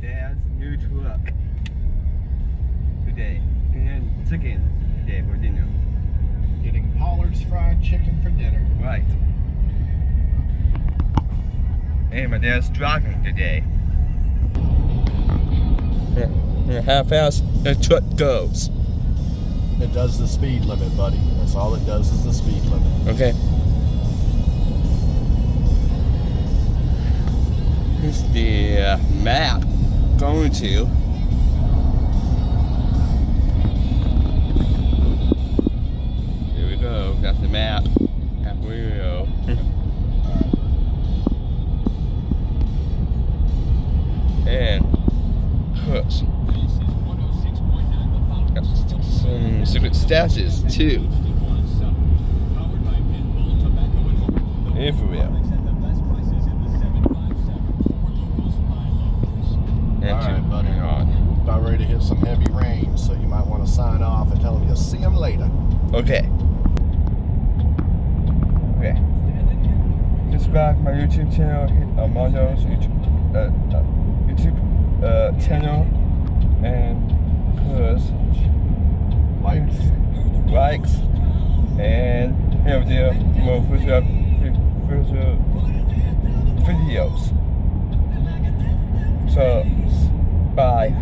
Dad's new truck today. And chicken today for dinner. Getting Pollard's fried chicken for dinner. Right. And my dad's driving today. How fast the truck goes. It does the speed limit, buddy. That's all it does is the speed limit. Okay. Here's the map going to. Here we go. Got the map. Halfway we go. And push. Got some secret stashes too. Everywhere. Alright, buddy. About ready to hit some heavy rain, so you might want to sign off and tell them you'll see them later. Okay. Okay. Subscribe my YouTube channel, hit Armando's YouTube channel, and push likes, and here we go more future videos. So, bye.